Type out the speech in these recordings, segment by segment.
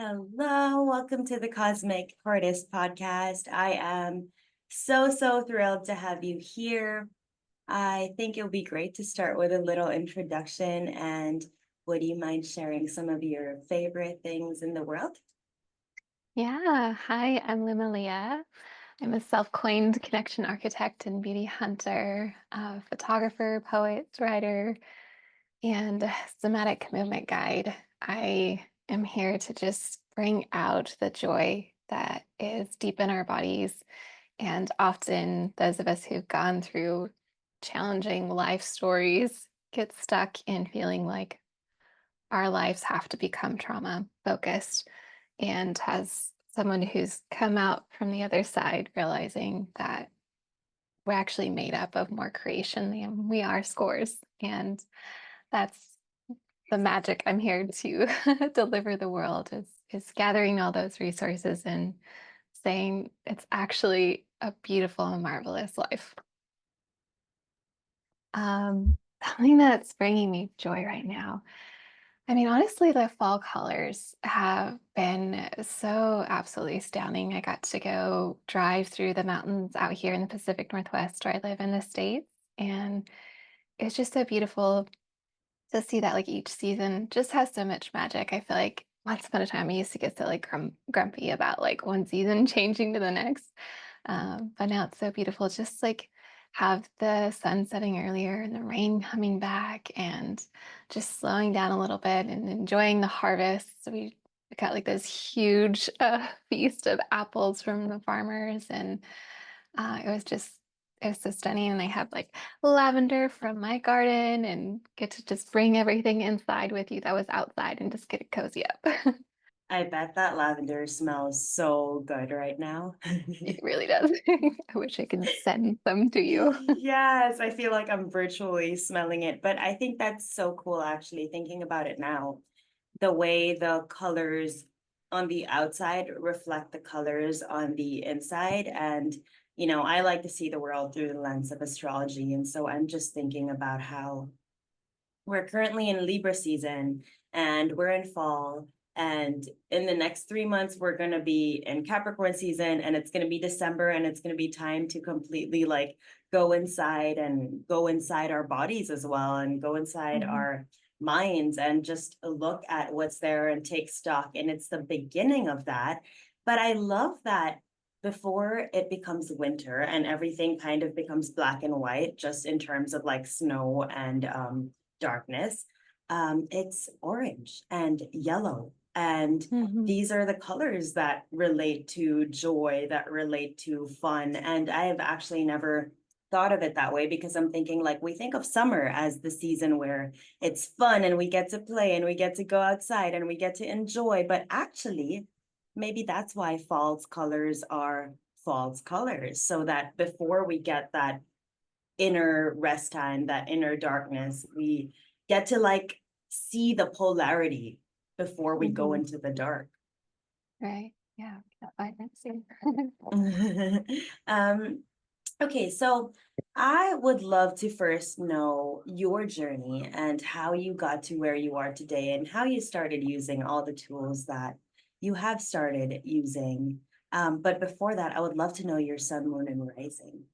Hello, welcome to the Cosmic Heartist podcast. I am so thrilled to have you here. I think it'll be great to start with a little introduction. And would you mind sharing some of your favorite things in the world? Yeah, hi, I'm Lumalia. I'm a self-coined connection architect and beauty hunter, photographer, poet, writer, and somatic movement guide. I am here to just bring out the joy that is deep in our bodies. And often, those of us who've gone through challenging life stories get stuck in feeling like our lives have to become trauma focused. And as someone who's come out from the other side, realizing that we're actually made up of more creation than we are scores. And that's the magic I'm here to deliver the world is gathering all those resources and saying it's actually a beautiful and marvelous life. Something that's bringing me joy right now. I mean, honestly, the fall colors have been so absolutely astounding. I got to go drive through the mountains out here in the Pacific Northwest where I live in the States. And it's just so beautiful to see that like each season just has so much magic. I feel like once upon a time I used to get so like grumpy about like one season changing to the next. But now it's so beautiful. Just like have the sun setting earlier and the rain coming back and just slowing down a little bit and enjoying the harvest. So we got like this huge feast of apples from the farmers and it was so stunning. And I have like lavender from my garden and get to just bring everything inside with you that was outside and just get it cozy up. I bet that lavender smells so good right now. It really does. I wish I could send some to you. Yes, I feel like I'm virtually smelling it, but I think that's so cool actually, thinking about it now. The way the colors on the outside reflect the colors on the inside. And, I like to see the world through the lens of astrology. And so I'm just thinking about how we're currently in Libra season and we're in fall. And in the next 3 months, we're going to be in Capricorn season and it's going to be December and it's going to be time to completely like go inside and go inside our bodies as well and go inside Mhm. our minds and just look at what's there and take stock. And it's the beginning of that. But I love that before it becomes winter and everything kind of becomes black and white, just in terms of like snow and darkness, it's orange and yellow. And Mhm. these are the colors that relate to joy, that relate to fun. And I have actually never thought of it that way because I'm thinking like we think of summer as the season where it's fun and we get to play and we get to go outside and we get to enjoy. But actually, maybe that's why fall's colors are fall's colors, so that before we get that inner rest time, that inner darkness, we get to like see the polarity before we go Mhm. into the dark. Right. Yeah. That vibrancy. um, okay, so I would love to first know your journey and how you got to where you are today and how you started using all the tools that you have started using. But before that, I would love to know your sun, moon, and rising.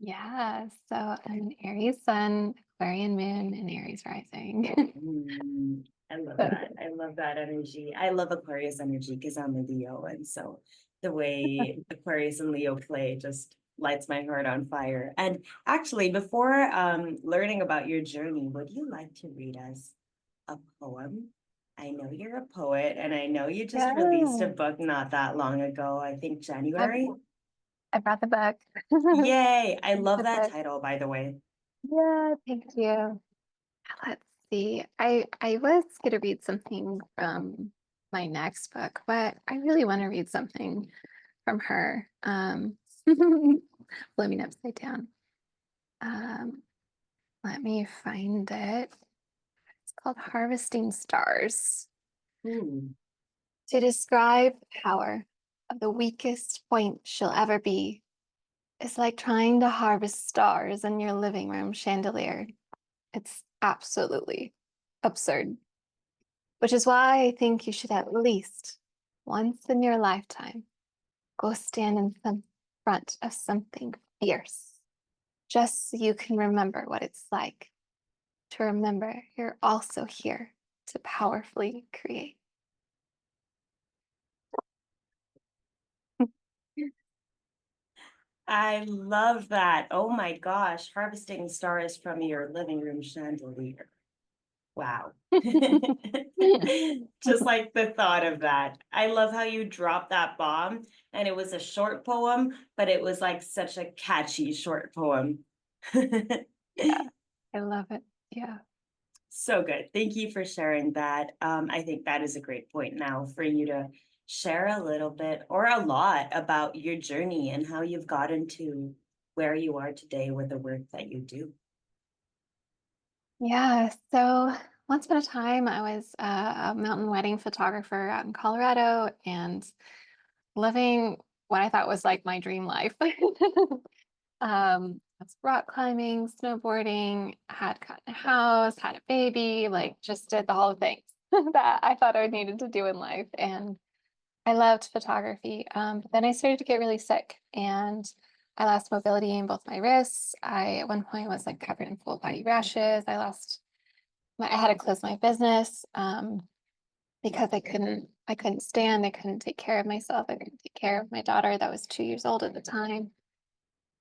Yeah. So I'm an Aries sun, Aquarian moon, and Aries rising. I love But that. I love that energy. I love Aquarius energy because I'm a Leo. And so the way Aquarius and Leo play just lights my heart on fire. And actually, before learning about your journey, would you like to read us a poem? I know you're a poet, and I know you just released a yeah. book not that long ago, I think January. I brought the book. Yay! I love The that book. title, by the way. Yeah, thank you. Let's see. I was gonna read something from my next book, but I really want to read something from her. Living upside down. Um, let me find it. It's called Harvesting Stars. Hmm. To describe the power of the weakest point she'll ever be is like trying to harvest stars in your living room chandelier. It's absolutely absurd. Which is why I think you should at least once in your lifetime, go stand in the front of something fierce, just so you can remember what it's like to remember you're also here to powerfully create. I love that. Oh my gosh, harvesting stars from your living room chandelier. Wow. Just like the thought of that. I love how you dropped that bomb and it was a short poem, but it was like such a catchy short poem. Yeah, I love it. Yeah. So good. Thank you for sharing that. I think that is a great point now for you to share a little bit or a lot about your journey and how you've gotten to where you are today with the work that you do. Yeah. So once upon a time, I was a mountain wedding photographer out in Colorado and living what I thought was like my dream life. I was rock climbing, snowboarding, had gotten a house, had a baby, like just did the whole thing that I thought I needed to do in life. And I loved photography. But then I started to get really sick and I lost mobility in both my wrists. I at one point was like covered in full body rashes. I had to close my business because I couldn't stand, I couldn't take care of myself. I couldn't take care of my daughter that was 2 years old at the time.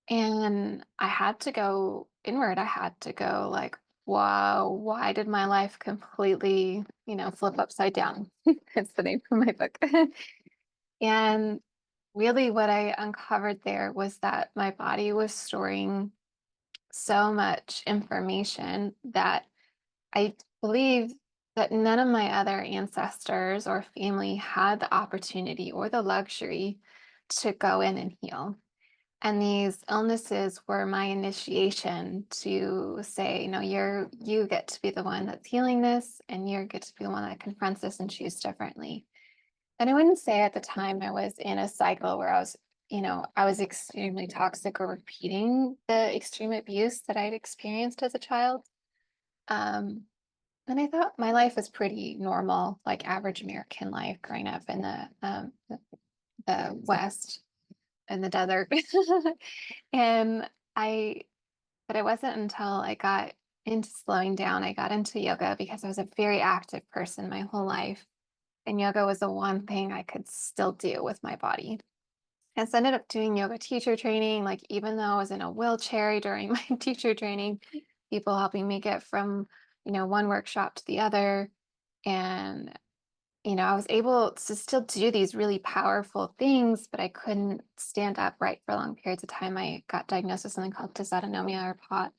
And I had to go inward. I had to go like, wow, why did my life completely, flip upside down? It's the name of my book. And really what I uncovered there was that my body was storing so much information that I believe that none of my other ancestors or family had the opportunity or the luxury to go in and heal. And these illnesses were my initiation to say, no, you get to be the one that's healing this, and you get to be the one that confronts this and choose differently. And I wouldn't say at the time I was in a cycle where I was extremely toxic or repeating the extreme abuse that I'd experienced as a child. Um, and I thought my life was pretty normal, like average American life growing up in the West in the desert. And I, but it wasn't until I got into slowing down, I got into yoga because I was a very active person my whole life. And yoga was the one thing I could still do with my body. And so I ended up doing yoga teacher training, like even though I was in a wheelchair during my teacher training, people helping me get from, one workshop to the other. And I was able to still do these really powerful things, but I couldn't stand upright for long periods of time. I got diagnosed with something called dysautonomia or POTS.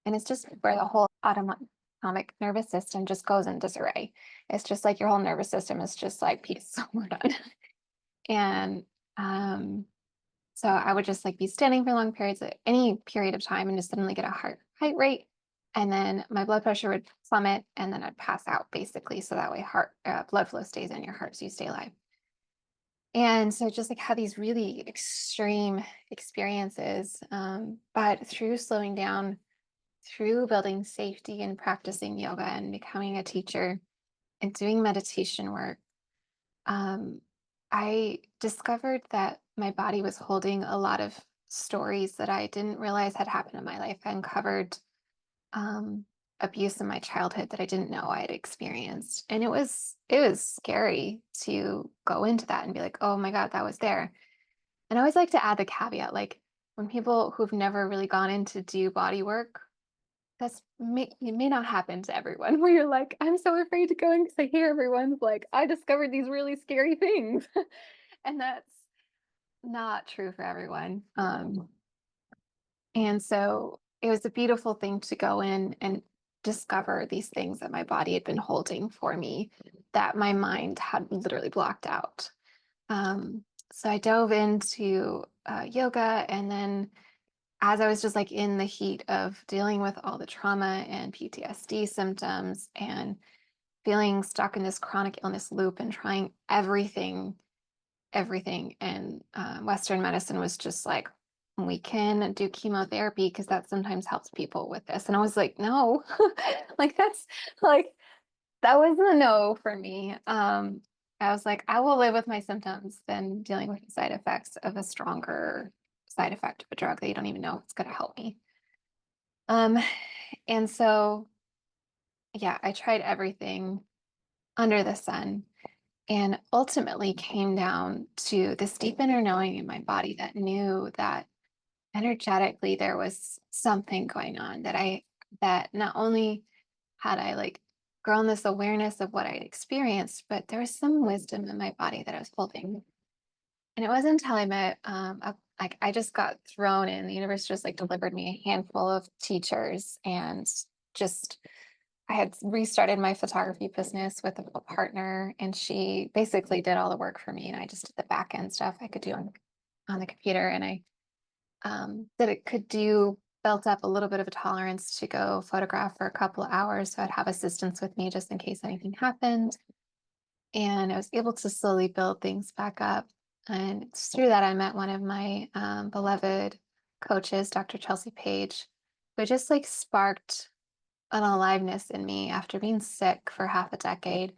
And it's just where the whole autonomic nervous system just goes in disarray. It's just like your whole nervous system is just like, peace, we're done. And um, so I would just like be standing for long periods at any period of time and just suddenly get a height rate. And then my blood pressure would plummet and then I'd pass out basically. So that way blood flow stays in your heart so you stay alive. And so just like had these really extreme experiences. But through slowing down, through building safety and practicing yoga and becoming a teacher and doing meditation work, um, I discovered that my body was holding a lot of stories that I didn't realize had happened in my life. I uncovered um, abuse in my childhood that I didn't know I had experienced, and it was scary to go into that and be like, oh my God, that was there. And I always like to add the caveat, like when people who've never really gone in to do body work, it may not happen to everyone where you're like, I'm so afraid to go in because I hear everyone's like, I discovered these really scary things. And that's not true for everyone. And so it was a beautiful thing to go in and discover these things that my body had been holding for me that my mind had literally blocked out. So I dove into yoga, and then as I was just like in the heat of dealing with all the trauma and PTSD symptoms and feeling stuck in this chronic illness loop and trying everything. And Western medicine was just like, we can do chemotherapy because that sometimes helps people with this. And I was like, no, like that's like, that was a no for me. I was like, I will live with my symptoms than dealing with the side effects of a stronger side effect of a drug that you don't even know if it's going to help me. Um, and so, yeah, I tried everything under the sun and ultimately came down to this deep inner knowing in my body that knew that energetically there was something going on that not only had I like grown this awareness of what I'd experienced, but there was some wisdom in my body that I was holding. And it wasn't until I met like I just got thrown in. The universe just like delivered me a handful of teachers, and just I had restarted my photography business with a partner, and she basically did all the work for me, and I just did the back end stuff I could do on the computer, and I that it could do built up a little bit of a tolerance to go photograph for a couple of hours. So I'd have assistants with me just in case anything happened. And I was able to slowly build things back up. And it's through that I met one of my beloved coaches, Dr. Chelsea Page, who just like sparked an aliveness in me after being sick for half a decade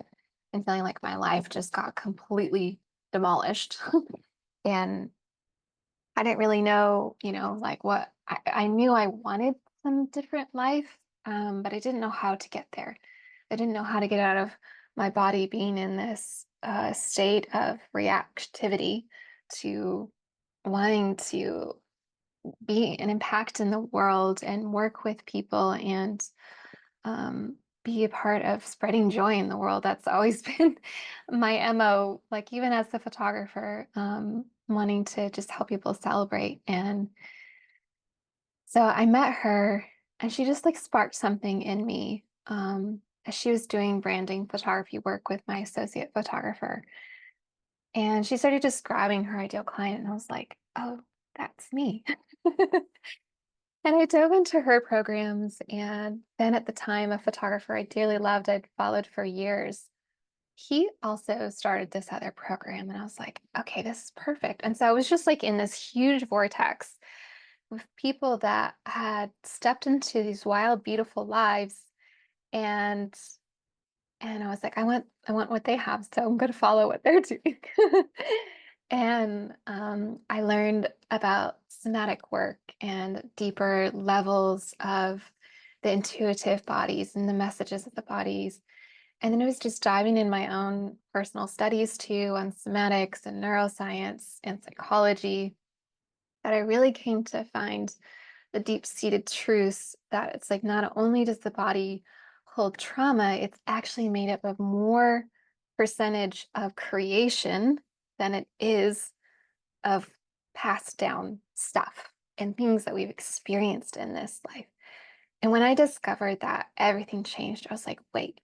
and feeling like my life just got completely demolished. And I didn't really know, like what I knew I wanted some different life, but I didn't know how to get there. I didn't know how to get out of my body being in this state of reactivity to wanting to be an impact in the world and work with people and be a part of spreading joy in the world. That's always been my MO, like even as a photographer, wanting to just help people celebrate. And so I met her and she just like sparked something in me. As she was doing branding photography work with my associate photographer. And she started describing her ideal client, and I was like, oh, that's me. And I dove into her programs. And then at the time, a photographer I dearly loved, I'd followed for years, he also started this other program. And I was like, okay, this is perfect. And so I was just like in this huge vortex with people that had stepped into these wild, beautiful lives. And I was like, I want what they have, so I'm going to follow what they're doing. And I learned about somatic work and deeper levels of the intuitive bodies and the messages of the bodies. And then it was just diving in my own personal studies too on somatics and neuroscience and psychology that I really came to find the deep-seated truths that it's like not only does the body hold trauma, it's actually made up of more percentage of creation than it is of passed down stuff and things that we've experienced in this life. And when I discovered that, everything changed. I was like, wait,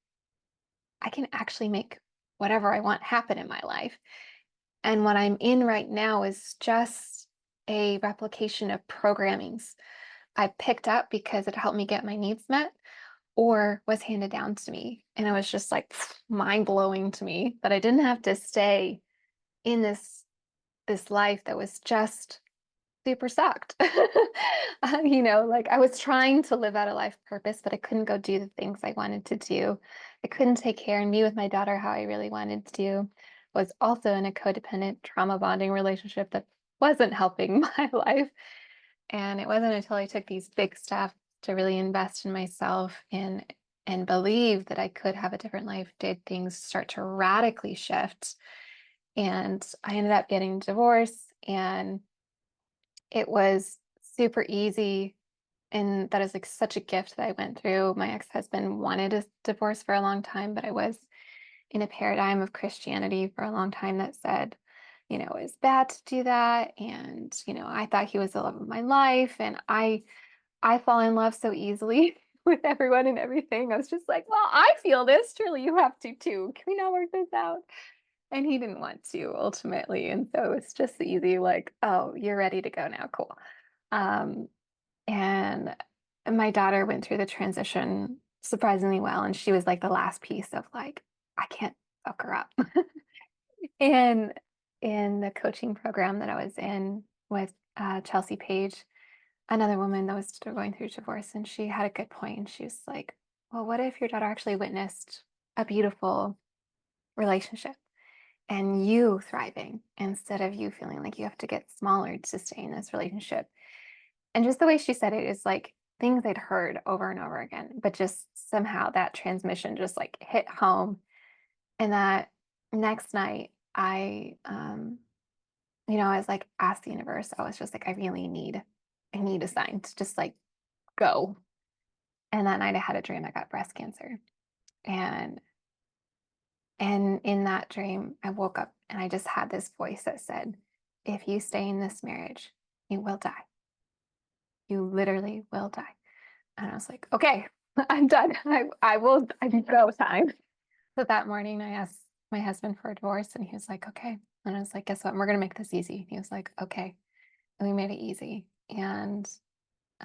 I can actually make whatever I want happen in my life. And what I'm in right now is just a replication of programmings I picked up because it helped me get my needs met or was handed down to me. And it was just like mind blowing to me that I didn't have to stay in this life that was just super sucked. Like I was trying to live out a life purpose, but I couldn't go do the things I wanted to do. I couldn't take care and be with my daughter how I really wanted to do. Was also in a codependent trauma bonding relationship that wasn't helping my life. And it wasn't until I took these big steps to really invest in myself and believe that I could have a different life did things start to radically shift. And I ended up getting divorced, and it was super easy. And that is like such a gift that I went through. My ex-husband wanted a divorce for a long time, but I was in a paradigm of Christianity for a long time that said, it's bad to do that. And, I thought he was the love of my life. And I fall in love so easily with everyone and everything. I was just like, well, I feel this. Surely you have to too. Can we not work this out? And he didn't want to ultimately. And so it's just easy, like, oh, you're ready to go now. Cool. Um, and my daughter went through the transition surprisingly well. And she was like the last piece of like, I can't fuck her up. And in the coaching program that I was in with Chelsea Page, another woman that was still going through divorce, and she had a good point. And she was like, well, what if your daughter actually witnessed a beautiful relationship? and you thriving instead of you feeling like you have to get smaller to stay in this relationship. And just the way she said it is like things I'd heard over and over again, but just somehow that transmission just like hit home. And that next night, I was like, asked the universe, I was just like, I need a sign to just like go. And that night I had a dream I got breast cancer. And and in that dream, I woke up and I just had this voice that said, if you stay in this marriage, you will die. You literally will die. And I was like, okay, I'm done. I will, I go time. So that morning I asked my husband for a divorce and he was like, okay. And I was like, guess what? We're going to make this easy. He was like, okay. And we made it easy. And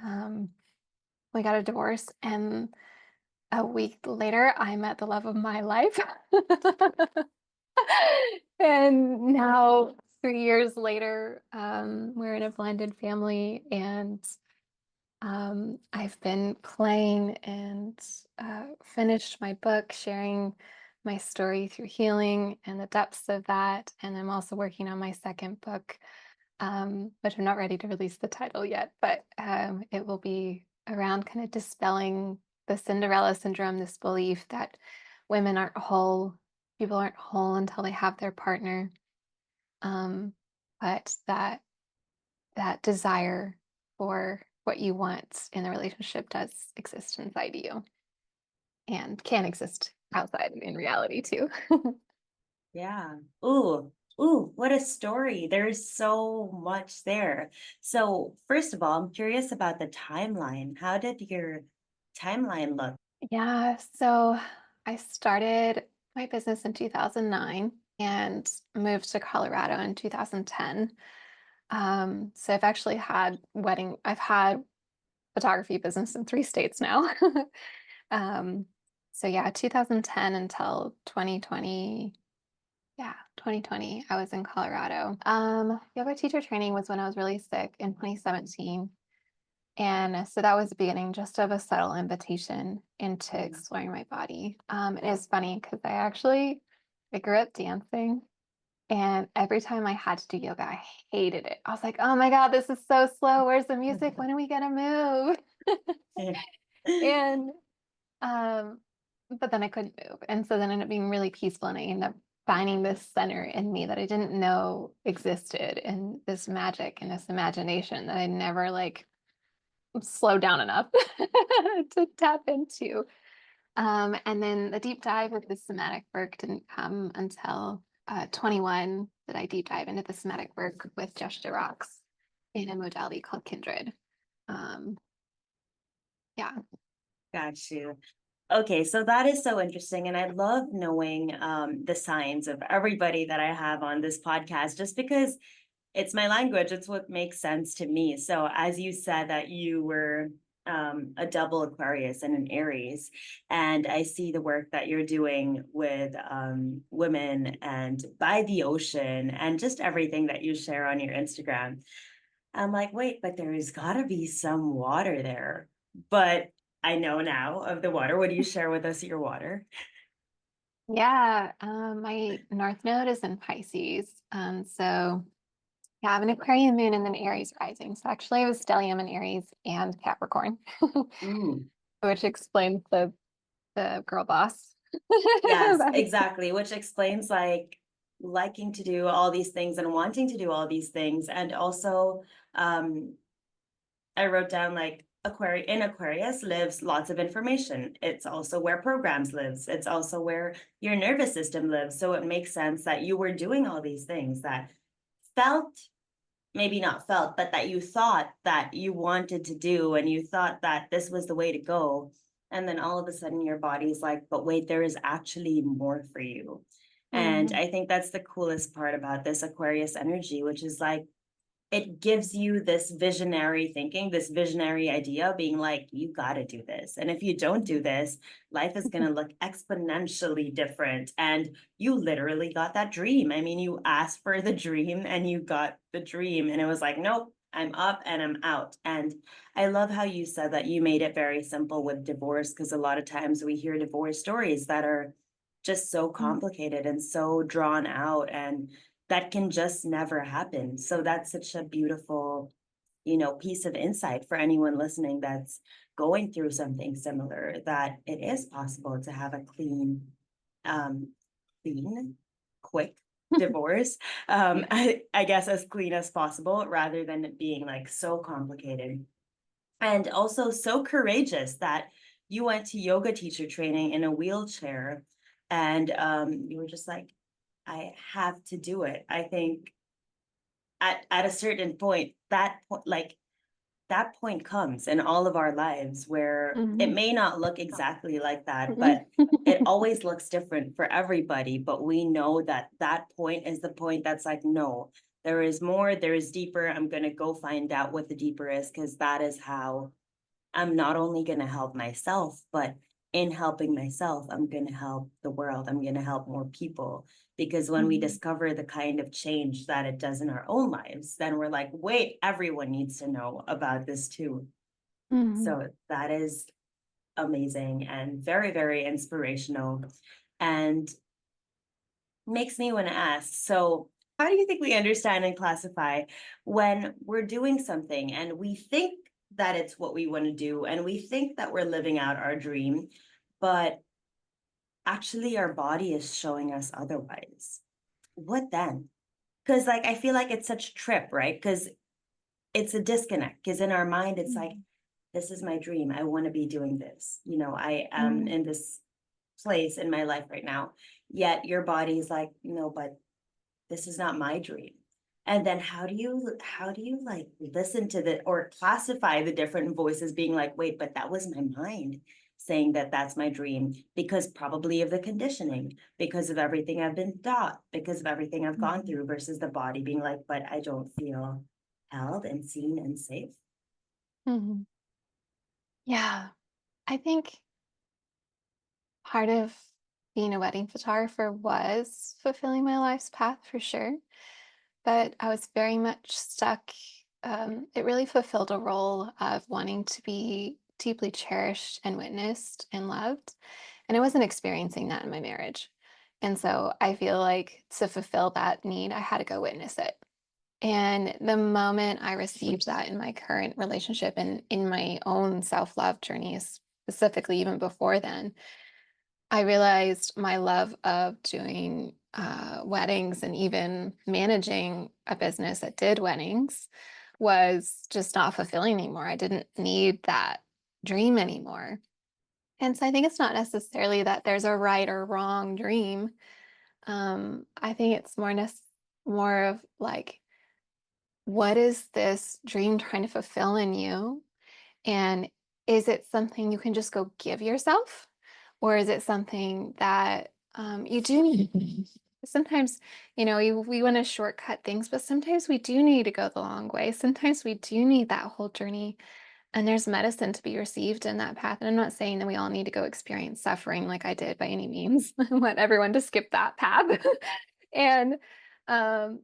um, we got a divorce. And a week later, I met the love of my life. And now, 3 years later, we're in a blended family, and I've been playing and finished my book, sharing my story through healing and the depths of that. And I'm also working on my second book, which I'm not ready to release the title yet, but it will be around kind of dispelling the Cinderella syndrome, this belief that women aren't whole, people aren't whole until they have their partner, um, but that desire for what you want in a relationship does exist inside you and can exist outside in reality too. Yeah. Ooh, ooh, what a story. There's so much there. So, first of all, I'm curious about the timeline. How did your timeline look? Yeah, so I started my business in 2009 and moved to Colorado in 2010. So I've had photography business in 3 states now. um, so yeah, 2010 until 2020. Yeah, 2020, I was in Colorado. Yoga teacher training was when I was really sick in 2017. And so that was the beginning just of a subtle invitation into Mm. exploring my body. It is funny because I grew up dancing, and every time I had to do yoga, I hated it. I was like, oh my God, this is so slow. Where's the music? When are we gonna move? And um, but then I couldn't move. And so then it ended up being really peaceful, and I ended up finding this center in me that I didn't know existed, and this magic and this imagination that I never like slow down enough to tap into. And then the deep dive of the somatic work didn't come until 21 that I deep dive into the somatic work with gesture rocks in a modality called Kindred. Um, yeah. Got you. Okay, so that is so interesting. And I love knowing the signs of everybody that I have on this podcast, just because it's my language. It's what makes sense to me. So, as you said that you were a double Aquarius and an Aries, and I see the work that you're doing with women and by the ocean and just everything that you share on your Instagram. I'm like, wait, but there's got to be some water there. But I know now of the water. Would you share with us your water? Yeah. My North Node is in Pisces. So yeah, I have an Aquarian moon and then Aries rising. So actually I was stellium in Aries and Capricorn, Ooh. which explains the girl boss. Yes, exactly. Which explains like liking to do all these things and wanting to do all these things. And also, um, I wrote down like Aquarius lives lots of information. It's also where programs lives. It's also where your nervous system lives. So it makes sense that you were doing all these things that felt, maybe not felt, but that you thought that you wanted to do and you thought that this was the way to go. And then all of a sudden your body's like, but wait, there is actually more for you. And Mhm. I think that's the coolest part about this Aquarius energy, which is like it gives you this visionary thinking, this visionary idea, being like, you got to do this. And if you don't do this, life is going to look exponentially different. And you literally got that dream. I mean, you asked for the dream and you got the dream. And it was like, nope, I'm up and I'm out. And I love how you said that you made it very simple with divorce, because a lot of times we hear divorce stories that are just so Mm, complicated and so drawn out, and that can just never happen. So that's such a beautiful, piece of insight for anyone listening that's going through something similar, that it is possible to have a um, clean, quick divorce. yeah. I guess as clean as possible rather than it being like so complicated. And also so courageous that you went to yoga teacher training in a wheelchair, and you were just like, I have to do it. I think at a certain point, that point comes in all of our lives where it Mhm. may not look exactly like that, Mhm. but it always looks different for everybody. But we know that that point is the point that's like, no, there is more, there is deeper. I'm going to go find out what the deeper is, because that is how I'm not only going to help myself, but in helping myself, I'm going to help the world. I'm going to help more people. Because when we Mhm. discover the kind of change that it does in our own lives, then we're like, wait, everyone needs to know about this too. Mhm. So that is amazing and very, very inspirational, and makes me want to ask, so how do you think we understand and classify when we're doing something and we think that it's what we want to do and we think that we're living out our dream, but actually our body is showing us otherwise? What then? Because like I feel like it's such a trip, right? Because it's a disconnect, because in our mind it's like, Mhm. this is my dream, I want to be doing this, I am Mhm. in this place in my life right now, yet your body's like, no, but this is not my dream. And then how do you like listen to the or classify the different voices being like, wait, but that was my mind saying that that's my dream, because probably of the conditioning, because of everything I've been taught, because of everything I've gone Mhm. through, versus the body being like, but I don't feel held and seen and safe. Mhm. Yeah. I think part of being a wedding photographer was fulfilling my life's path for sure, but I was very much stuck. It really fulfilled a role of wanting to be deeply cherished and witnessed and loved. And I wasn't experiencing that in my marriage. And so I feel like to fulfill that need, I had to go witness it. And the moment I received that in my current relationship and in my own self love journey, specifically even before then, I realized my love of doing weddings and even managing a business that did weddings was just not fulfilling anymore. I didn't need that dream anymore. And so I think it's not necessarily that there's a right or wrong dream. I think it's more of like, what is this dream trying to fulfill in you? And is it something you can just go give yourself? Or is it something that you do need? Sometimes, we want to shortcut things, but sometimes we do need to go the long way. Sometimes we do need that whole journey. And there's medicine to be received in that path. And I'm not saying that we all need to go experience suffering like I did by any means. I want everyone to skip that path. And um,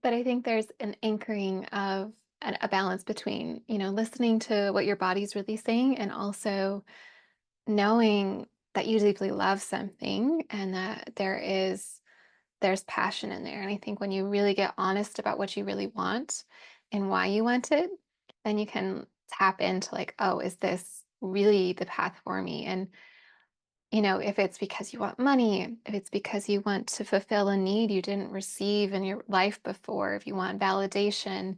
but I think there's an anchoring of a balance between, listening to what your body's really saying and also knowing that you deeply love something and that there's passion in there. And I think when you really get honest about what you really want and why you want it, then you can tap into like, oh, is this really the path for me? And if it's because you want money, if it's because you want to fulfill a need you didn't receive in your life before, if you want validation,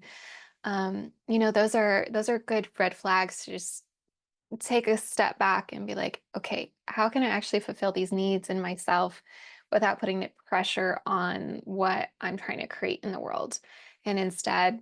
those are good red flags to just take a step back and be like, okay, how can I actually fulfill these needs in myself without putting the pressure on what I'm trying to create in the world? And instead,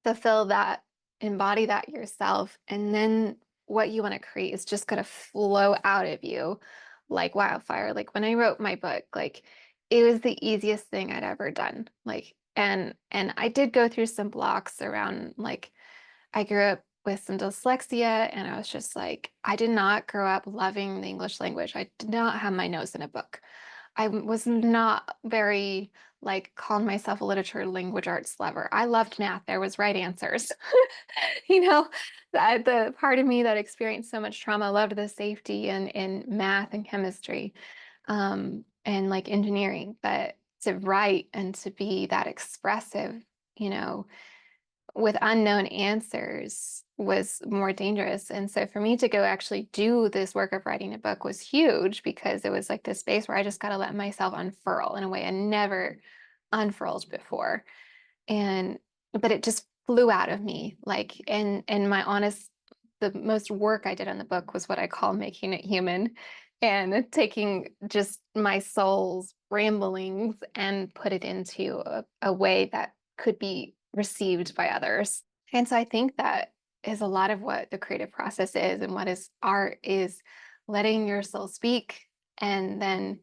fulfill that, embody that yourself. And then what you want to create is just going to flow out of you like wildfire. Like when I wrote my book, like it was the easiest thing I'd ever done. Like, and I did go through some blocks around like I grew up with some dyslexia, and I was just like, I did not grow up loving the English language. I did not have my nose in a book. Was not very like calling myself a literature language arts lover. I loved math. There was right answers. you know, the part of me that experienced so much trauma loved the safety in math and chemistry. and like engineering, but to write and to be that expressive, you know, with unknown answers was more dangerous. And so for me to go actually do this work of writing a book was huge because it was like this space where I just got to let myself unfurl in a way I never unfurled before. And but it just flew out of me. Like and my honest the most work I did on the book was what I call making it human and taking just my soul's ramblings and put it into a way that could be received by others. And so I think that is a lot of what the creative process is and what is art is letting your soul speak. And then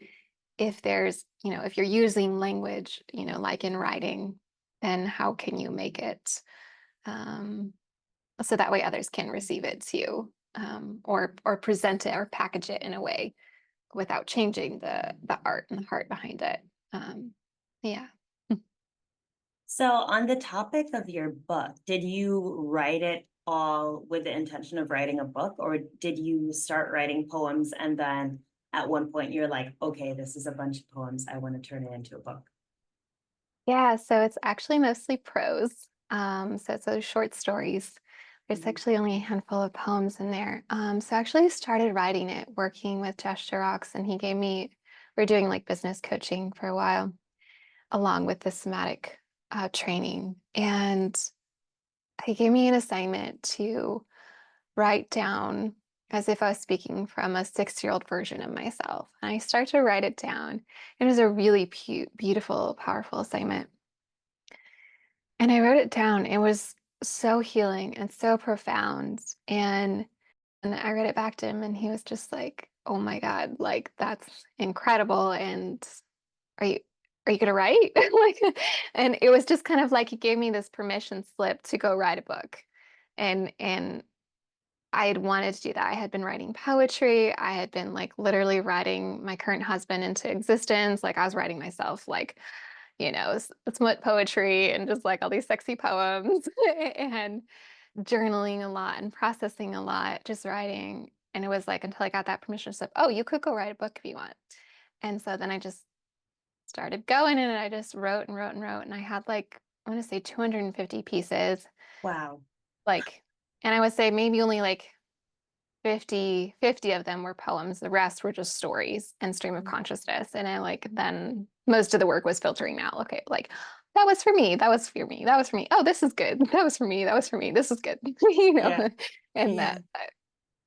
if there's, if you're using language, like in writing, then how can you make it um, so that way others can receive it too, or present it or package it in a way without changing the art and the heart behind it. Um, yeah. So, on the topic of your book, did you write it all with the intention of writing a book, or did you start writing poems and then at one point you're like, okay, this is a bunch of poems, I want to turn it into a book? Yeah, so it's actually mostly prose. So it's those short stories. There's Mhm. actually only a handful of poems in there. So I actually started writing it working with Josh Rocks, and he gave me, we're doing like business coaching for a while, along with the somatic training. And he gave me an assignment to write down as if I was speaking from a 6-year-old version of myself. And I started to write it down. It was a really beautiful, powerful assignment. And I wrote it down. It was so healing and so profound. And I read it back to him and he was just like, "Oh my God, like that's incredible. And are you are you gonna write?" Like, and it was just kind of like he gave me this permission slip to go write a book. And I had wanted to do that. I had been writing poetry. I had been like literally writing my current husband into existence. Like I was writing myself like, smut poetry and just like all these sexy poems and journaling a lot and processing a lot, just writing. And it was like until I got that permission slip, oh, you could go write a book if you want. And so then I just started going and I just wrote and wrote and wrote. And I had like, I want to say 250 pieces, Wow. like, and I would say maybe only like fifty of them were poems. The rest were just stories and stream of consciousness. And I like, then most of the work was filtering out. Okay, like that was for me. That was for me. That was for me. Oh, this is good. That was for me. That was for me. This is good. Yeah. And Yeah. that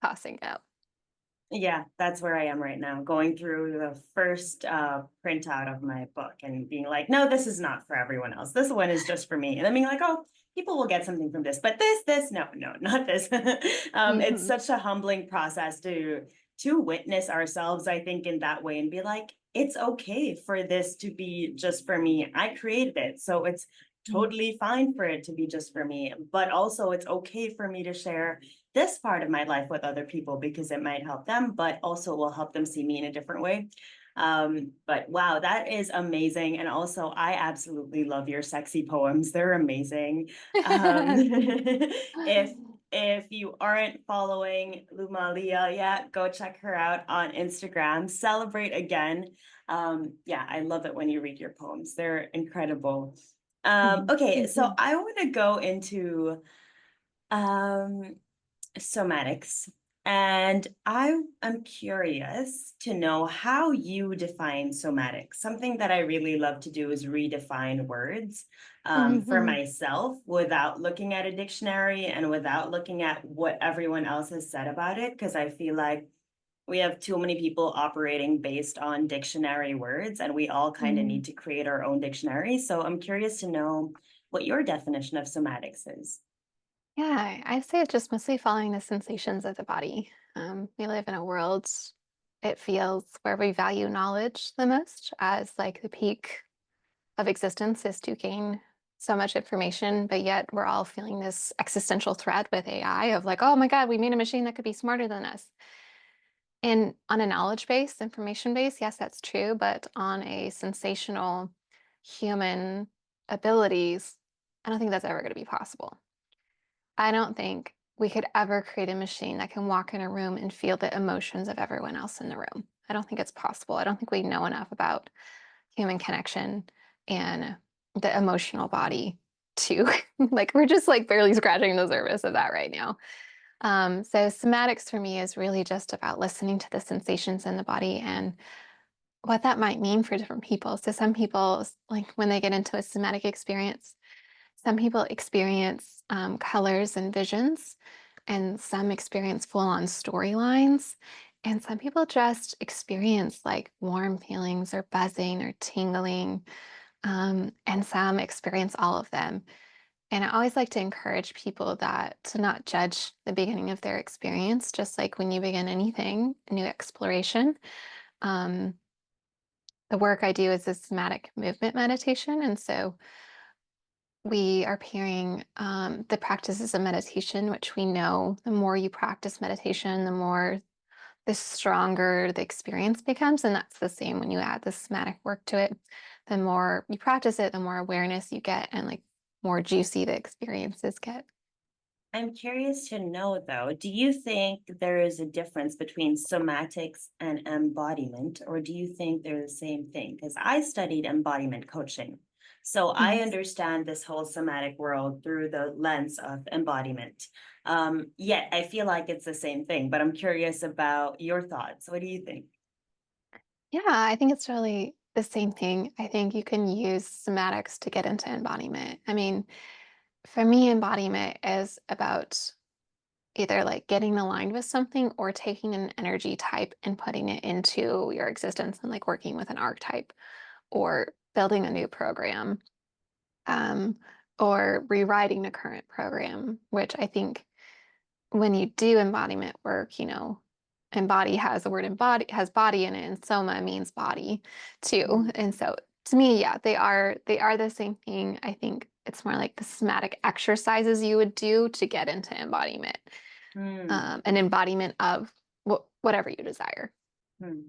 tossing out. Yeah, that's where I am right now, going through the first printout of my book and being like, no, this is not for everyone else. This one is just for me. And then being like, oh, people will get something from this, but no, no, not this. It's Hmm. such a humbling process to witness ourselves, I think, in that way and be like, it's okay for this to be just for me. I created it, so it's totally fine for it to be just for me. But also, it's okay for me to share this part of my life with other people because it might help them, but also will help them see me in a different way. But wow, that is amazing. And also, I absolutely love your sexy poems. They're amazing. If you aren't following Lumalia yet, go check her out on Instagram. Celebrate again. Yeah, I love it when you read your poems. They're incredible. Okay, Thank so you. I want to go into um somatics. And I am curious to know how you define somatics. Something that I really love to do is redefine words for Hmm. myself without looking at a dictionary and without looking at what everyone else has said about it, because I feel like we have too many people operating based on dictionary words, and we all kind of Hmm. need to create our own dictionary. So I'm curious to know what your definition of somatics is. Yeah, I'd say it's just mostly following the sensations of the body. We live in a world, it feels, where we value knowledge the most as like the peak of existence is to gain so much information, but yet we're all feeling this existential threat with AI of like, oh my God, we made a machine that could be smarter than us. And on a knowledge base, information base, yes, that's true, but on a sensational human abilities, I don't think that's ever going to be possible. I don't think we could ever create a machine that can walk in a room and feel the emotions of everyone else in the room. I don't think it's possible. I don't think we know enough about human connection and the emotional body to like we're just like barely scratching the surface of that right now. So somatics for me is really just about listening to the sensations in the body and what that might mean for different people. So some people, like when they get into a somatic experience, some people experience colors and visions, and some experience full-on storylines, and some people just experience like warm feelings or buzzing or tingling, and some experience all of them. And I always like to encourage people that to not judge the beginning of their experience, just like when you begin anything, a new exploration. Um, the work I do is a somatic movement meditation. And so we are pairing the practices of meditation, which we know the more you practice meditation, the stronger the experience becomes. And that's the same when you add the somatic work to it. The more you practice it, the more awareness you get and like more juicy the experiences get. I'm curious to know though, do you think there is a difference between somatics and embodiment, or do you think they're the same thing? Because I studied embodiment coaching. So I Mhm. understand this whole somatic world through the lens of embodiment. Yet I feel like it's the same thing, but I'm curious about your thoughts. What do you think? Yeah, I think it's really the same thing. I think you can use somatics to get into embodiment. I mean, for me, embodiment is about either like getting aligned with something or taking an energy type and putting it into your existence and like working with an archetype or building a new program, um, or rewriting the current program, which I think when you do embodiment work, embody has the word embody has body in it, and soma means body too. Mm, And so to me, yeah, they are the same thing. I think it's more like the somatic exercises you would do to get into embodiment, mm, an embodiment of whatever you desire. mm.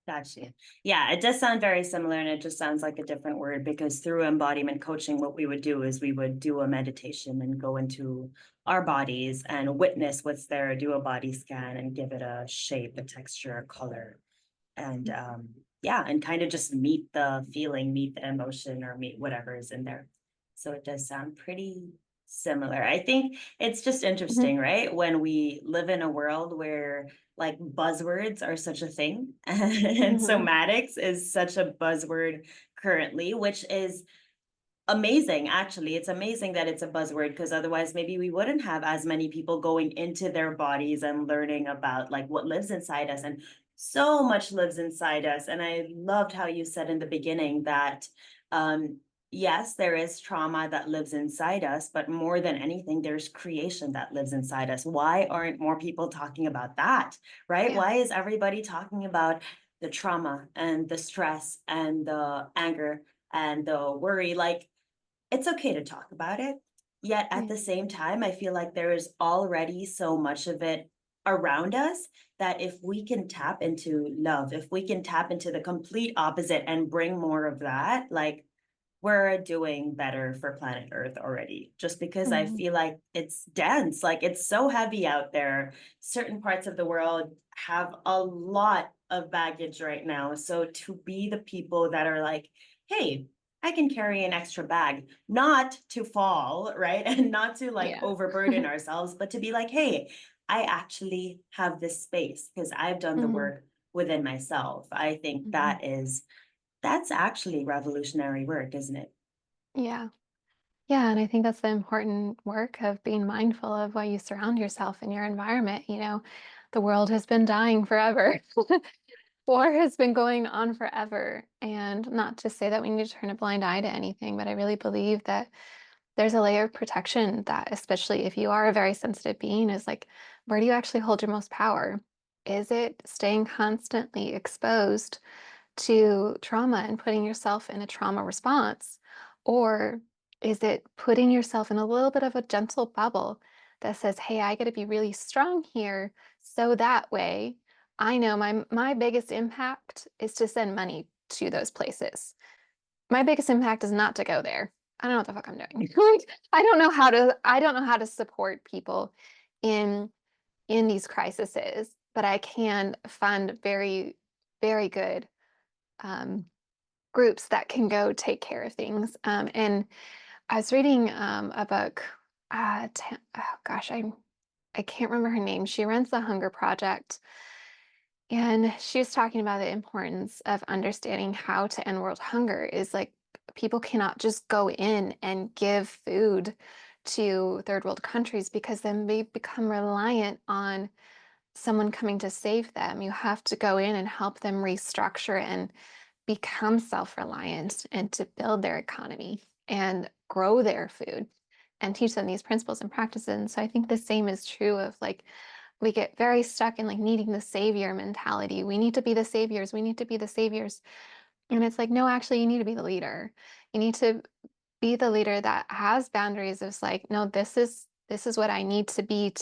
Gotcha. Yeah, it does sound very similar, and it just sounds like a different word because through embodiment coaching, what we would do is we would do a meditation and go into our bodies and witness what's there, do a body scan and give it a shape, a texture, a color. And yeah, and kind of just meet the feeling, meet the emotion, or meet whatever is in there. So it does sound pretty similar. I think it's just Mhm, interesting, right? When we live in a world where like buzzwords are such a thing, and mhm. somatics is such a buzzword currently, which is amazing. Actually, it's amazing that it's a buzzword because otherwise maybe we wouldn't have as many people going into their bodies and learning about like what lives inside us, and so much lives inside us. And I loved how you said in the beginning that yes, there is trauma that lives inside us, but more than anything there's creation that lives inside us. Why aren't more people talking about that? Right? Yeah. Why is everybody talking about the trauma and the stress and the anger and the worry? Like, it's okay to talk about it. Yet at Yeah. the same time, I feel like there is already so much of it around us that if we can tap into love, if we can tap into the complete opposite and bring more of that, like we're doing better for planet Earth already. Just because I Mhm. feel like it's dense, like it's so heavy out there. Certain parts of the world have a lot of baggage right now. So to be the people that are like, hey, I can carry an extra bag, not to fall, right? And not to like Yeah. overburden ourselves, but to be like, hey, I actually have this space because I've done the Mhm, work within myself. I think mhm. that's actually revolutionary work, isn't it? Yeah. Yeah, and I think that's the important work of being mindful of what you surround yourself in your environment. The world has been dying forever. War has been going on forever. And not to say that we need to turn a blind eye to anything, but I really believe that there's a layer of protection that, especially if you are a very sensitive being, is like, where do you actually hold your most power? Is it staying constantly exposed to trauma and putting yourself in a trauma response? Or is it putting yourself in a little bit of a gentle bubble that says, hey, I got to be really strong here. So that way I know my biggest impact is to send money to those places. My biggest impact is not to go there. I don't know what the fuck I'm doing. Like, I don't know how to support people in these crises, but I can fund very very good um, groups that can go take care of things. And I was reading a book. Oh gosh, I can't remember her name. She runs the Hunger Project, and she was talking about the importance of understanding how to end world hunger. Is like people cannot just go in and give food to third world countries because then they become reliant on someone coming to save them. You have to go in and help them restructure and become self-reliant and to build their economy and grow their food and teach them these principles and practices. And so I think the same is true of like we get very stuck in like needing the savior mentality. We need to be the saviors. We need to be the saviors. And it's like, no, actually, you need to be the leader. You need to be the leader that has boundaries of like, no, this is what I need to be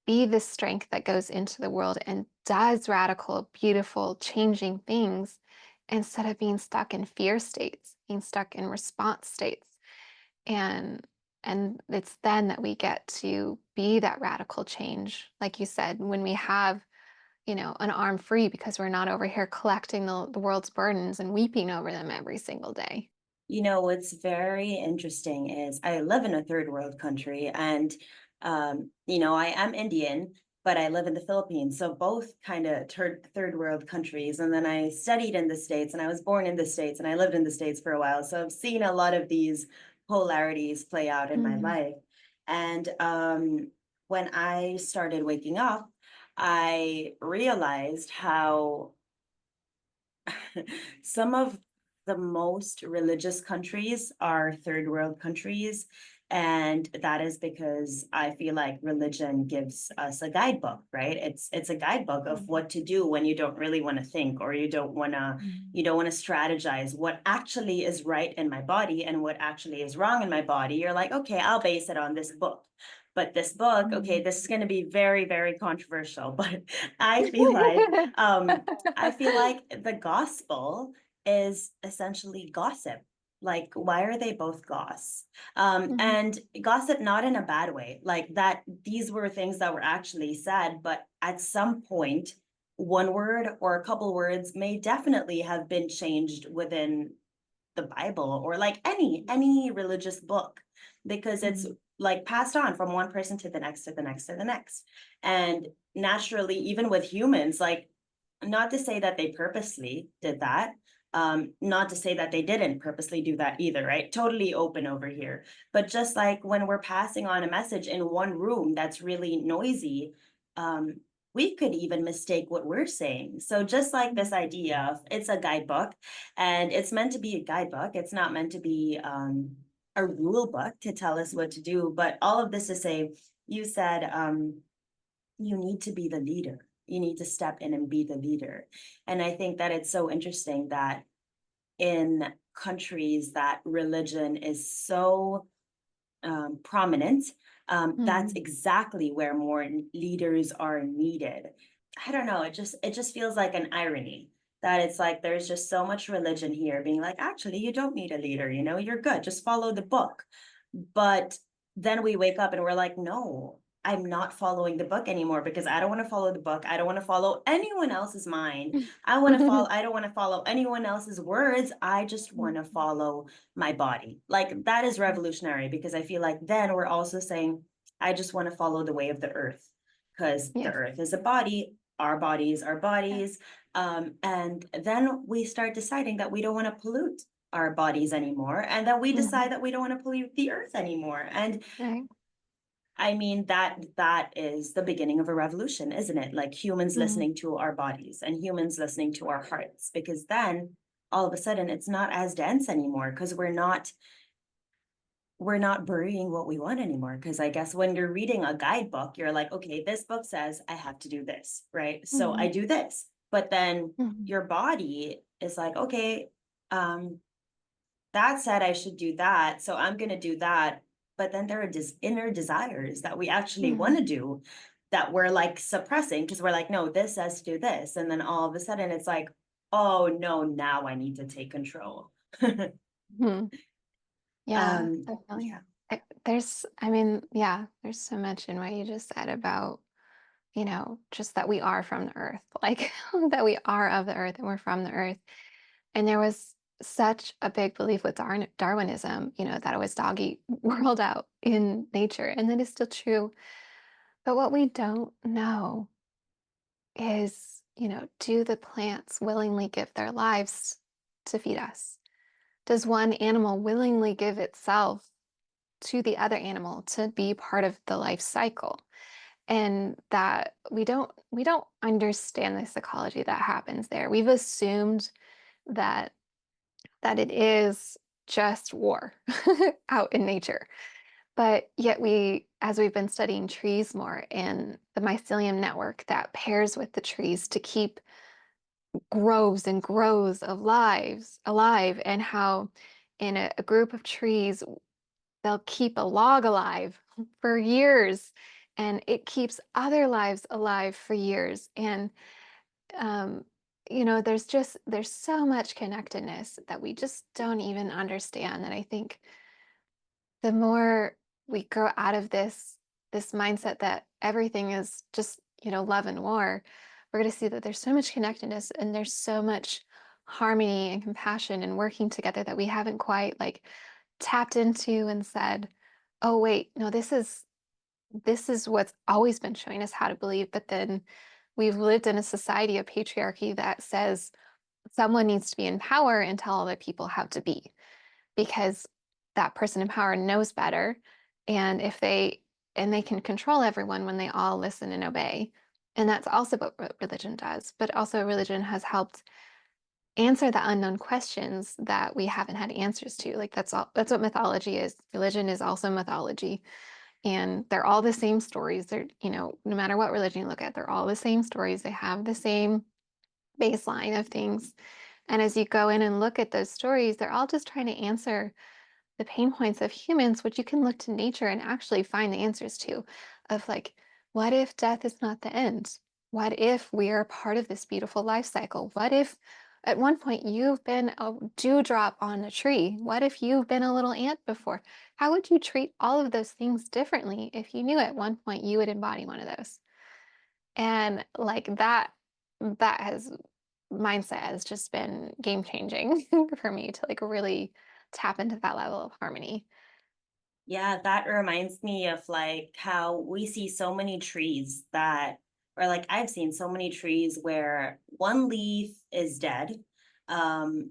the strength that goes into the world and does radical, beautiful, changing things instead of being stuck in fear states, being stuck in response states. And and it's then that we get to be that radical change. Like you said, when we have, an arm free because we're not over here collecting the world's burdens and weeping over them every single day. What's very interesting is I live in a third world country and, I am Indian, but I live in the Philippines. So both kind of third world countries. And then I studied in the States and I was born in the States and I lived in the States for a while. So I've seen a lot of these polarities play out in my Mm, life. And when I started waking up, I realized how some of the most religious countries are third world countries. And that is because I feel like religion gives us a guidebook, right? It's a guidebook of mm, what to do when you don't really want to think or mm, you don't want to strategize what actually is right in my body and what actually is wrong in my body. You're like, okay, I'll base it on this book. But this book, okay, mm. this is going to be very, very controversial, but I feel like I feel like the gospel is essentially gossip. Like, why are they both goss? Mhm, And gossip not in a bad way, like that these were things that were actually said, but at some point, one word or a couple words may definitely have been changed within the Bible or like any religious book because it's mhm, like passed on from one person to the next to the next to the next. And naturally, even with humans, like not to say that they purposely did that, not to say that they didn't purposely do that either, right? Totally open over here. But just like when we're passing on a message in one room that's really noisy, um, we could even mistake what we're saying. So just like this mhm. idea of it's a guidebook and it's meant to be a guidebook, it's not meant to be a rule book to tell us what to do. But all of this to say, you said you need to be the leader. You need to step in and be the leader. And I think that it's so interesting that in countries that religion is so prominent, that's Mhm. exactly where more leaders are needed. I don't know. It just feels like an irony that it's like there's just so much religion here being like, actually, you don't need a leader, you're good, just follow the book. But then we wake up and we're like, no, I'm not following the book anymore because I don't want to follow the book. I don't want to follow anyone else's mind. I don't want to follow anyone else's words. I just want to follow my body. Like that is revolutionary because I feel like then we're also saying, I just want to follow the way of the earth because the Yes. earth is a body, our bodies are Yeah. bodies. And then we start deciding that we don't want to pollute our bodies anymore. And then we decide Mhm. that we don't want to pollute the earth anymore. And Right. I mean, that is the beginning of a revolution, isn't it? Like humans Mhm. listening to our bodies and humans listening to our hearts, because then all of a sudden it's not as dense anymore because we're not burying what we want anymore. Because I guess when you're reading a guidebook, you're like, okay, this book says I have to do this, right? So I Mhm. do this. But then Mhm. your body is like, okay, um, that said I should do that. So I'm going to do that. But then there are inner desires that we actually want Mhm. to do that we're like suppressing because we're like, no, this says to do this. And then all of a sudden it's like, oh no, now I need to take control. Mhm. Yeah, definitely. Yeah. I mean, yeah, there's so much in what you just said about just that we are from the earth, like that we are of the earth and we're from the earth. And there was such a big belief with Darwinism, that it was dog eat world out in nature. And that is still true. But what we don't know is, do the plants willingly give their lives to feed us? Does one animal willingly give itself to the other animal to be part of the life cycle? And that we don't understand the psychology that happens there. We've assumed that it is just war out in nature. But yet as we've been studying trees more and the mycelium network that pairs with the trees to keep groves and groves of lives alive, and how in a group of trees they'll keep a log alive for years, and it keeps other lives alive for years. And um, there's so much connectedness that we just don't even understand. And I think the more we grow out of this mindset that everything is just, love and war, we're going to see that there's so much connectedness and there's so much harmony and compassion and working together that we haven't quite like tapped into and said, oh wait, no, this is what's always been showing us how to believe. But then we've lived in a society of patriarchy that says someone needs to be in power and tell other people how to be, because that person in power knows better. And they can control everyone when they all listen and obey. And that's also what religion does. But also religion has helped answer the unknown questions that we haven't had answers to. Like that's what mythology is. Religion is also mythology. And they're all the same stories. They're, no matter what religion you look at, they're all the same stories. They have the same baseline of things. And as you go in and look at those stories, they're all just trying to answer the pain points of humans, which you can look to nature and actually find the answers to, of like, what if death is not the end? What if we are part of this beautiful life cycle? What if at one point you've been a dewdrop on a tree? What if you've been a little ant before? How would you treat all of those things differently if you knew at one point you would embody one of those? And like that has mindset has just been game changing for me to like really tap into that level of harmony. Yeah, that reminds me of like how we see so many trees that, or like I've seen so many trees where one leaf is dead,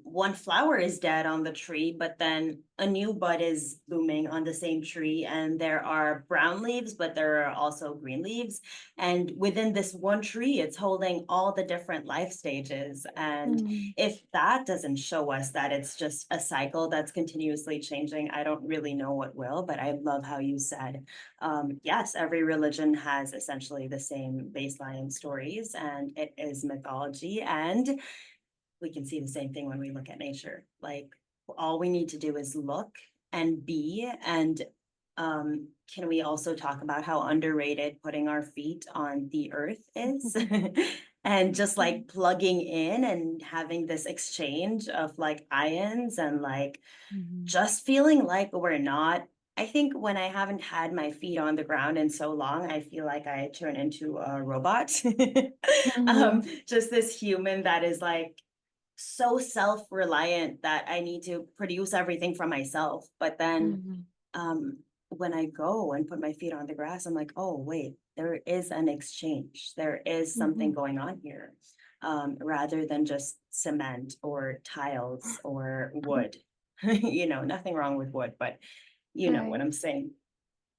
one flower is dead on the tree, but then a new bud is blooming on the same tree, and there are brown leaves, but there are also green leaves. And within this one tree, it's holding all the different life stages. And Mm, if that doesn't show us that it's just a cycle that's continuously changing, I don't really know what will. But I love how you said, yes, every religion has essentially the same baseline stories, and it is mythology. And we can see the same thing when we look at nature. Like, all we need to do is look and be. And can we also talk about how underrated putting our feet on the earth is? And just like plugging in and having this exchange of like ions, and like mhm, just feeling like we're not. I think when I haven't had my feet on the ground in so long, I feel like I turn into a robot. mhm, Just this human that is like so self-reliant that I need to produce everything for myself. But then mhm, when I go and put my feet on the grass, I'm like, oh, wait, there is an exchange. There is something mhm. going on here, rather than just cement or tiles or wood. Nothing wrong with wood, but you know what Right. I'm saying.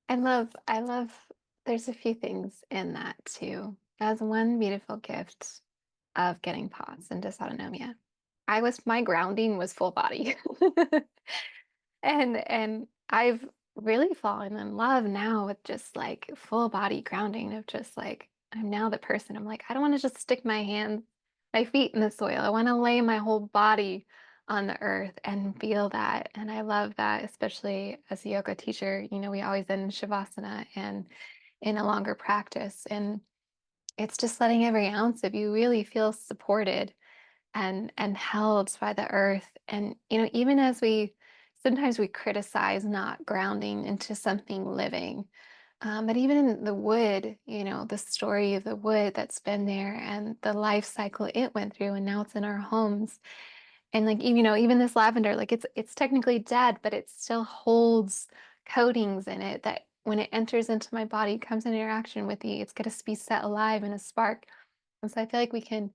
I love, there's a few things in that too. As one beautiful gift of getting POTS and dysautonomia, my grounding was full body. And I've really fallen in love now with just like full body grounding of just like I'm now the person. I'm like, I don't want to just stick my feet in the soil. I want to lay my whole body on the earth and feel that. And I love that, especially as a yoga teacher. We always end in Shavasana and in a longer practice. And it's just letting every ounce of you really feel supported and held by the earth. And even as we sometimes we criticize not grounding into something living, But even in the wood, the story of the wood that's been there and the life cycle it went through, and now it's in our homes. And like, even this lavender, like it's technically dead, but it still holds coatings in it that when it enters into my body, comes in interaction with you, it's going to be set alive in a spark. And so I feel like we can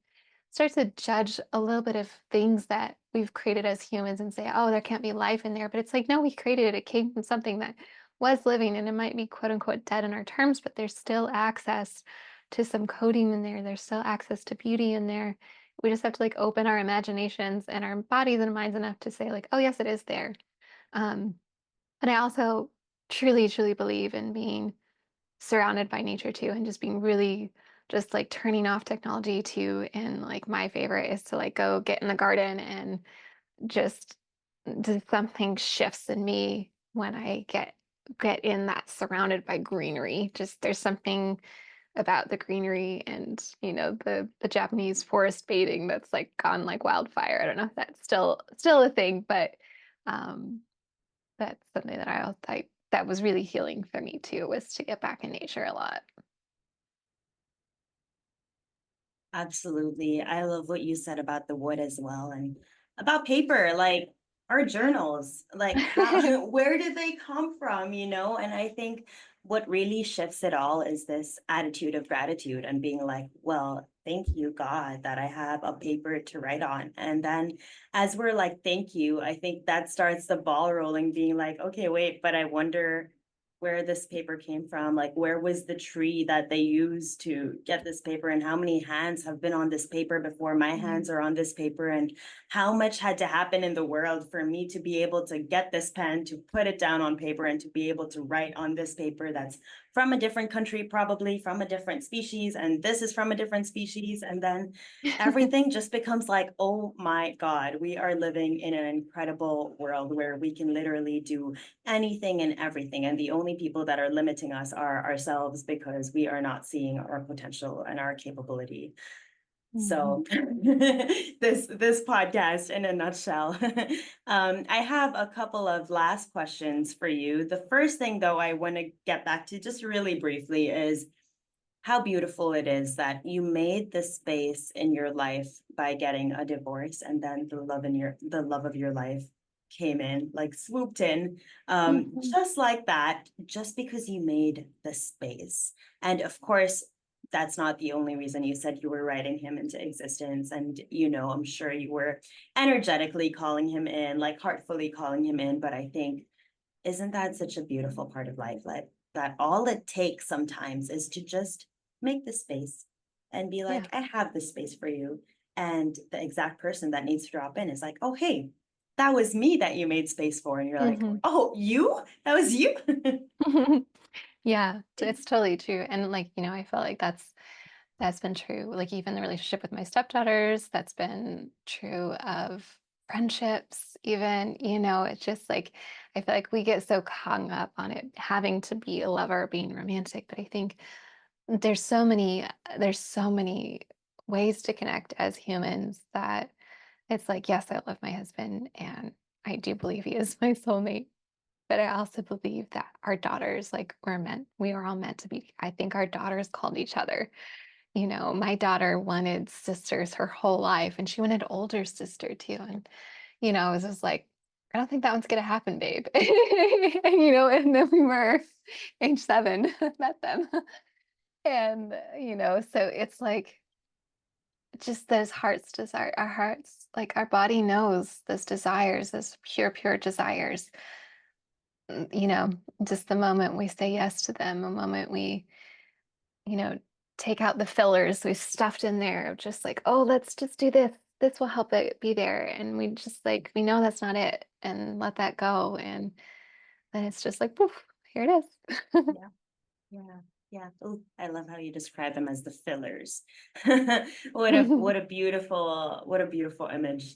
start to judge a little bit of things that we've created as humans and say, oh, there can't be life in there. But it's like, no, we created it. It came from something that was living, and it might be quote unquote dead in our terms, but there's still access to some coding in there. There's still access to beauty in there. We just have to like open our imaginations and our bodies and minds enough to say, like, oh, yes, it is there. Um, and I also truly, truly believe in being surrounded by nature too, and just being really just like turning off technology too. And like my favorite is to like go get in the garden and just something shifts in me when I get in that surrounded by greenery. Just there's something about the greenery and the Japanese forest bathing that's like gone like wildfire. I don't know if that's still a thing, but um that's something that I that was really healing for me too, was to get back in nature a lot. Absolutely. I love what you said about the wood as well and about paper, like our journals, like how, where did they come from, you know? And I think what really shifts it all is this attitude of gratitude and being like, well, thank you, God, that I have a paper to write on. And then as we're like, thank you, I think that starts the ball rolling, being like, okay, wait, but I wonder where this paper came from, like where was the tree that they used to get this paper, and how many hands have been on this paper before my hands Mhm. are on this paper, and how much had to happen in the world for me to be able to get this pen, to put it down on paper, and to be able to write on this paper that's from a different country, probably from a different species, and this is from a different species. And then everything just becomes like, oh my God, we are living in an incredible world where we can literally do anything and everything. And the only people that are limiting us are ourselves, because we are not seeing our potential and our capability. Mhm. So this podcast in a nutshell. I have a couple of last questions for you. The first thing though I want to get back to just really briefly is how beautiful it is that you made the space in your life by getting a divorce, and then the love of your life came in, like swooped in, Mhm. just like that, just because you made the space. And of course, that's not the only reason. You said you were writing him into existence, and I'm sure you were energetically calling him in, like heartfully calling him in. But I think, isn't that such a beautiful part of life? Like that all it takes sometimes is to just make the space and be Yeah. like, I have this space for you. And the exact person that needs to drop in is like, oh, hey, that was me that you made space for. And you're like, Mhm. oh, you? That was you? Yeah, it's totally true. And like, I feel like that's been true. Like even the relationship with my stepdaughters, that's been true of friendships, even, it's just like I feel like we get so hung up on it having to be a lover, being romantic. But I think there's so many ways to connect as humans that it's like, yes, I love my husband and I do believe he is my soulmate. But I also believe that our daughters, like we are all meant to be. I think our daughters called each other. My daughter wanted sisters her whole life, and she wanted an older sister too. And, it was just like, I don't think that one's going to happen, babe. And then we were age 7, met them. And, so it's like just those hearts desire, our hearts, like our body knows those desires, those pure, pure desires. Mm, just the moment we say yes to them, the moment we, you know, take out the fillers we've stuffed in there of just like, oh, let's just do this. This will help it be there. And we just like, we know that's not it, and let that go. And then it's just like, poof, here it is. Yeah, yeah, yeah. Oh, I love how you describe them as the fillers. What a beautiful image.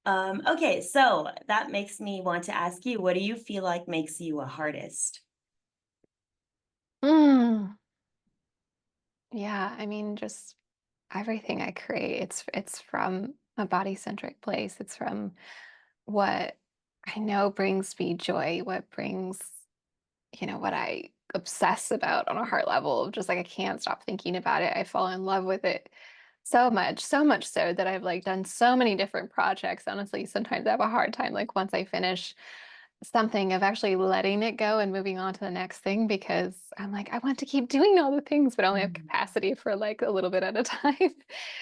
Okay, so that makes me want to ask you, what do you feel like makes you a artist? Mm, yeah, I mean, just everything I create, it's from a body centric place. It's from what I know brings me joy, what brings, what I obsess about on a heart level. Just like I can't stop thinking about it. I fall in love with it so much so that I've like done so many different projects. Honestly, sometimes I have a hard time, like once I finish something, of actually letting it go and moving on to the next thing, because I'm like, I want to keep doing all the things, but I only have Mm. capacity for like a little bit at a time.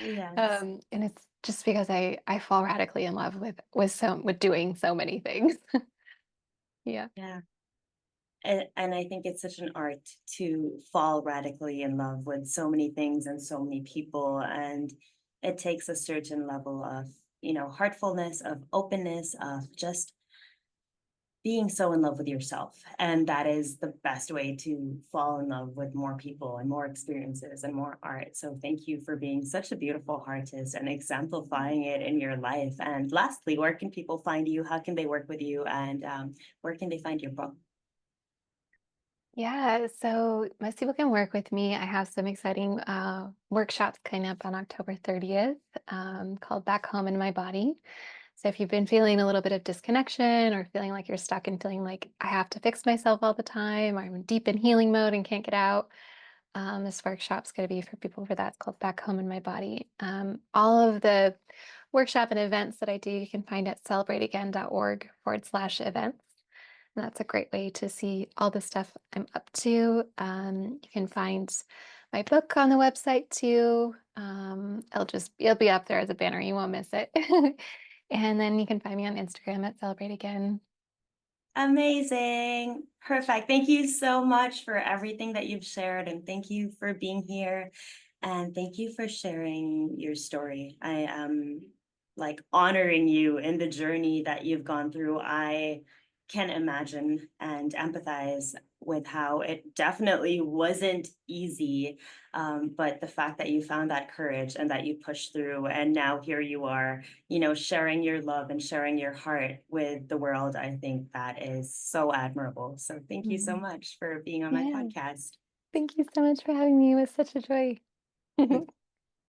Yes. And it's just because I fall radically in love with doing so many things. Yeah. Yeah. And I think it's such an art to fall radically in love with so many things and so many people. And it takes a certain level of, heartfulness, of openness, of just being so in love with yourself. And that is the best way to fall in love with more people and more experiences and more art. So thank you for being such a beautiful artist and exemplifying it in your life. And lastly, where can people find you? How can they work with you? And where can they find your book? Yeah, so most people can work with me. I have some exciting workshops coming up on October 30th, called Back Home in My Body. So if you've been feeling a little bit of disconnection, or feeling like you're stuck and feeling like I have to fix myself all the time, or I'm deep in healing mode and can't get out, this workshop's going to be for people for that. It's called Back Home in My Body. All of the workshop and events that I do, you can find at celebrateagain.org/events. And that's a great way to see all the stuff I'm up to. You can find my book on the website too. It'll be up there as a banner. You won't miss it. And then you can find me on Instagram at Celebrate Again. Amazing. Perfect. Thank you so much for everything that you've shared. And thank you for being here. And thank you for sharing your story. I am like honoring you in the journey that you've gone through. I can imagine and empathize with how it definitely wasn't easy. But the fact that you found that courage and that you pushed through, and now here you are, sharing your love and sharing your heart with the world. I think that is so admirable. So thank you so Mhm. much for being on my Yeah. podcast. Thank you so much for having me. It was such a joy.